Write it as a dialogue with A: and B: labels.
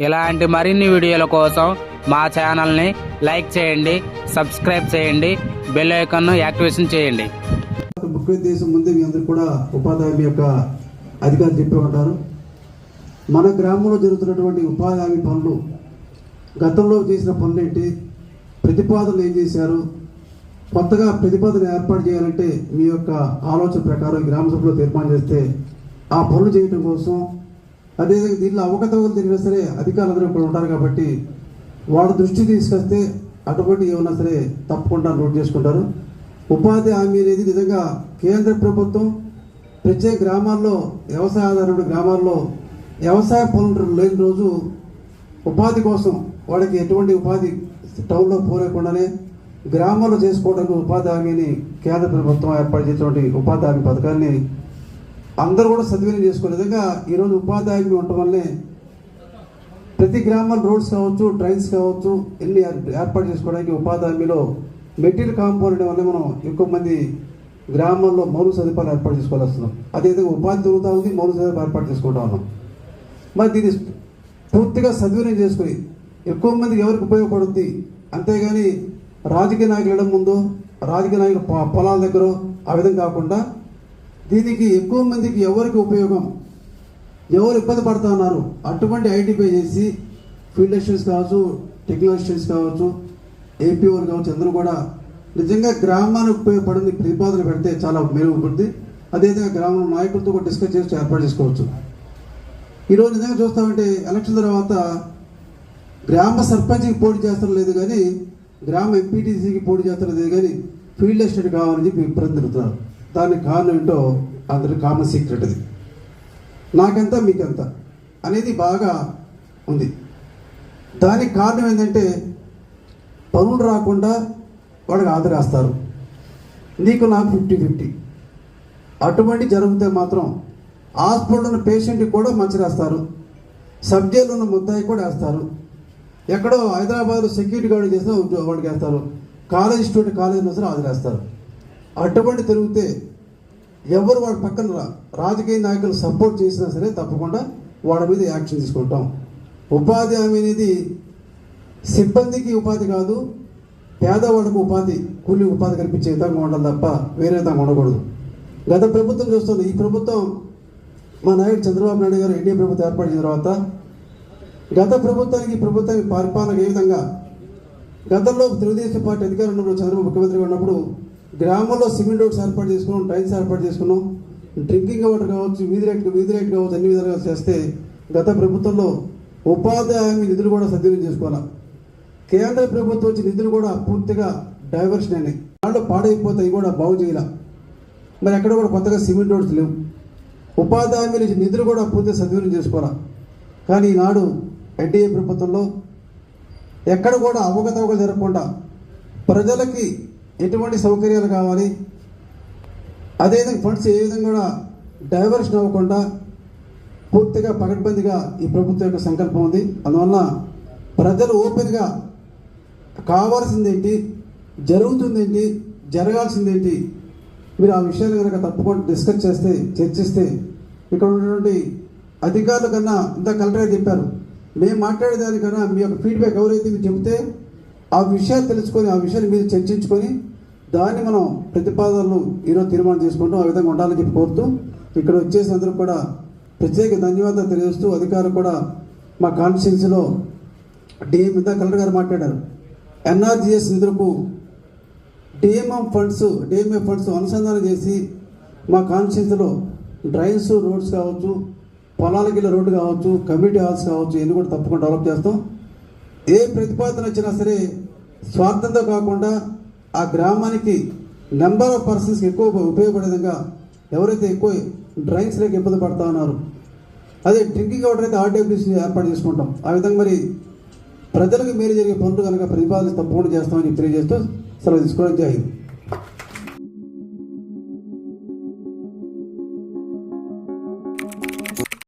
A: ఇలాంటి మరిన్ని వీడియోల కోసం మా ఛానల్ని లైక్ చేయండి, సబ్స్క్రైబ్ చేయండి, బెల్ ఐకాన్ను యాక్టివేషన్ చేయండి.
B: ముఖ్య ఉద్దేశం ముందే మీ అందరూ కూడా ఉపాధి హామీ యొక్క అధికారులు చెప్పి ఉంటారు. మన గ్రామంలో జరుగుతున్నటువంటి ఉపాధి హామీ పనులు, గతంలో చేసిన పనులు ఏంటి, ప్రతిపాదనలు ఏం చేశారు, కొత్తగా ప్రతిపాదన ఏర్పాటు చేయాలంటే మీ యొక్క ఆలోచన ప్రకారం గ్రామ సభలో తీర్మానం చేస్తే ఆ పనులు చేయడం కోసం, అదేవిధంగా దీనిలో అవకతవకలు జరిగినా సరే అధికారులందరూ కూడా ఉంటారు కాబట్టి వాళ్ళ దృష్టి తీసుకొస్తే అటువంటి ఏమన్నా సరే తప్పకుండా నోట్ చేసుకుంటారు. ఉపాధి హామీ అనేది నిజంగా కేంద్ర ప్రభుత్వం ప్రత్యేక గ్రామాల్లో, వ్యవసాయ ఆధారిత గ్రామాల్లో వ్యవసాయ పనులు లేని రోజు ఉపాధి కోసం వాళ్ళకి ఎటువంటి ఉపాధి టౌన్లో పోలేకుండానే గ్రామాల్లో చేసుకోవడానికి ఉపాధి హామీని కేంద్ర ప్రభుత్వం ఏర్పాటు చేసినటువంటి ఉపాధి హామీ పథకాన్ని అందరూ కూడా సద్వినియోగం చేసుకునే విధంగా ఈరోజు ఉపాధి హామీ ఉండటం వల్లే ప్రతి గ్రామాల్లో రోడ్స్ కావచ్చు, ట్రైన్స్ కావచ్చు, ఎన్ని ఏర్పాటు చేసుకోవడానికి ఉపాధి హామీలో మెటీరియల్ కాంపోనెంట్ వల్ల మనం ఎక్కువ మంది గ్రామాల్లో మౌలిక సదుపాయాలు ఏర్పాటు చేసుకోవాలి వస్తున్నాం. అదేవిధంగా ఉపాధి దొరుకుతూ ఉంది, మౌలిక సదుపాయాలు ఏర్పాటు చేసుకుంటా ఉన్నాం. మరి దీన్ని పూర్తిగా సద్వినియోగం చేసుకుని ఎక్కువ మందికి ఎవరికి ఉపయోగపడుద్ది, అంతేగాని రాజకీయ నాయకులు వెళ్ళడం ముందు రాజకీయ నాయకులు పొలాల దగ్గర ఆ విధంగా కాకుండా దీనికి ఎక్కువ మందికి ఎవరికి ఉపయోగం, ఎవరు ఇబ్బంది పడుతూ ఉన్నారు అటువంటి ఐడెంటిఫై చేసి ఫీల్డ్ అసిస్టెంట్స్ కావచ్చు, టెక్నికల్ అసిస్టెంట్స్ కావచ్చు, ఏపీఓలు కావచ్చు, అందరూ కూడా నిజంగా గ్రామానికి ఉపయోగపడింది ప్రతిపాదన పెడితే చాలా మెరుగుపడుతుంది. అదేవిధంగా గ్రామంలో నాయకులతో కూడా డిస్కస్ చేసి ఏర్పాటు చేసుకోవచ్చు. ఈరోజు నిజంగా చూస్తామంటే ఎలక్షన్ తర్వాత గ్రామ సర్పంచ్కి పోటీ చేస్తారు లేదు కానీ గ్రామ ఎంపీటీసీకి పోటీ చేస్తారు లేదు కానీ ఫీల్డ్ అసిస్టెంట్ కావాలని చెప్పి ఇబ్బంది జరుగుతున్నారు. దానికి కారణం ఏంటో అందరికి కామన్ సీక్రెట్. అది నాకెంత మీకెంత అనేది బాగా ఉంది. దానికి కారణం ఏంటంటే పనులు రాకుండా వాళ్ళకి ఆదరేస్తారు, నీకు నాకు 50-50. అటువంటి జరిగితే మాత్రం హాస్పిటల్ ఉన్న పేషెంట్కి కూడా మంచి రాస్తారు, సబ్జెక్టులు ఉన్న ముద్దాయి కూడా వేస్తారు, ఎక్కడో హైదరాబాద్ సెక్యూరిటీ గార్డు చేసిన వాడికి వేస్తారు, కాలేజ్ స్టూడెంట్ కాలేజీలో సరే ఆదరేస్తారు. అటువంటి తిరిగితే ఎవరు వాడి పక్కన రాజకీయ నాయకులు సపోర్ట్ చేసినా సరే తప్పకుండా వాడి మీద యాక్షన్ తీసుకుంటాం. ఉపాధి హామీ అనేది సిబ్బందికి ఉపాధి కాదు, పేదవాళ్ళకు ఉపాధి, కూలి ఉపాధి కల్పించే విధంగా ఉండాలి తప్ప వేరే విధంగా ఉండకూడదు. గత ప్రభుత్వం చూస్తుంది, ఈ ప్రభుత్వం మా నాయకుడు చంద్రబాబు నాయుడు గారు ఎన్డీఏ ప్రభుత్వం ఏర్పడిన తర్వాత గత ప్రభుత్వానికి పరిపాలన ఏ విధంగా, గతంలో తెలుగుదేశం పార్టీ అధికారం ఉన్నప్పుడు చంద్రబాబు ముఖ్యమంత్రిగా ఉన్నప్పుడు గ్రామంలో సిమెంట్ రోడ్స్ ఏర్పాటు చేసుకున్నాం, ట్రైన్స్ ఏర్పాటు చేసుకున్నాం, డ్రింకింగ్ వాటర్ కావచ్చు, వీధి లైట్ కావచ్చు, అన్ని విధాలుగా చేస్తే గత ప్రభుత్వంలో ఉపాధి హామీ నిధులు కూడా సద్వినియోగం చేసుకోవాలి. కేంద్ర ప్రభుత్వం వచ్చి నిధులు కూడా పూర్తిగా డైవర్షన్ అయినాయి, వాళ్ళు పాడైపోతాయి కూడా బాగు చేయాల. మరి ఎక్కడ కూడా కొత్తగా సిమెంట్ రోడ్స్ లేవు, ఉపాధి హామీ నుంచి నిధులు కూడా పూర్తిగా సద్వినియోగం చేసుకోవాలి. కానీ ఈనాడు ఎన్డీఏ ప్రభుత్వంలో ఎక్కడ కూడా అవకతవకలు జరగకుండా ప్రజలకి ఎటువంటి సౌకర్యాలు కావాలి, అదేవిధంగా ఫండ్స్ ఏ విధంగా కూడా డైవర్షన్ అవ్వకుండా పూర్తిగా పకడ్బందీగా ఈ ప్రభుత్వం యొక్క సంకల్పం ఉంది. అందువల్ల ప్రజలు ఓపెన్గా కావాల్సిందేంటి, జరుగుతుందేంటి, జరగాల్సిందేంటి, మీరు ఆ విషయాలు కనుక తప్పకుండా డిస్కస్ చేస్తే, చర్చిస్తే ఇక్కడ ఉన్నటువంటి అధికారుల కన్నా ఇంత కలెక్టర్ చెప్పారు, మేము మాట్లాడేదానికన్నా మీ యొక్క ఫీడ్బ్యాక్ ఎవరైతే మీరు చెబితే ఆ విషయాలు తెలుసుకొని ఆ విషయాన్ని మీరు చర్చించుకొని దాన్ని మనం ప్రతిపాదనలు ఈరోజు తీర్మానం చేసుకుంటాం. ఆ విధంగా ఉండాలని చెప్పి కోరుతూ ఇక్కడ వచ్చేసిన అందరూ కూడా ప్రత్యేక ధన్యవాదాలు తెలియజేస్తూ, అధికారులు కూడా మా కాన్స్టిట్యున్సీలో డిఎం ఇంత కలెక్టర్ గారు మాట్లాడారు, ఎన్ఆర్జీఎస్ నిధులకు డిఎంఏ ఫండ్స్ అనుసంధానం చేసి మా కాన్స్టిట్యున్సీలో డ్రైన్స్, రోడ్స్ కావచ్చు, పొలాలకి రోడ్డు కావచ్చు, కమ్యూనిటీ హాల్స్ కావచ్చు, ఇవన్నీ కూడా తప్పకుండా డెవలప్ చేస్తాం. ఏ ప్రతిపాదన వచ్చినా సరే స్వార్థంతో కాకుండా ఆ గ్రామానికి నెంబర్ ఆఫ్ పర్సన్స్కి ఎక్కువ ఉపయోగపడే విధంగా, ఎవరైతే ఎక్కువ డ్రైన్స్ లేక ఇబ్బంది పడుతూ ఉన్నారు, అదే డ్రింకింగ్ వాటర్ అయితే ఆర్డబ్ల్యూసీ ఏర్పాటు చేసుకుంటాం. ఆ విధంగా మరి ప్రజలకు మేలు జరిగే పనులు కనుక ప్రతిపాదన తప్పకుండా చేస్తామని తెలియజేస్తూ సెలవు తీసుకోవడం జరిగింది.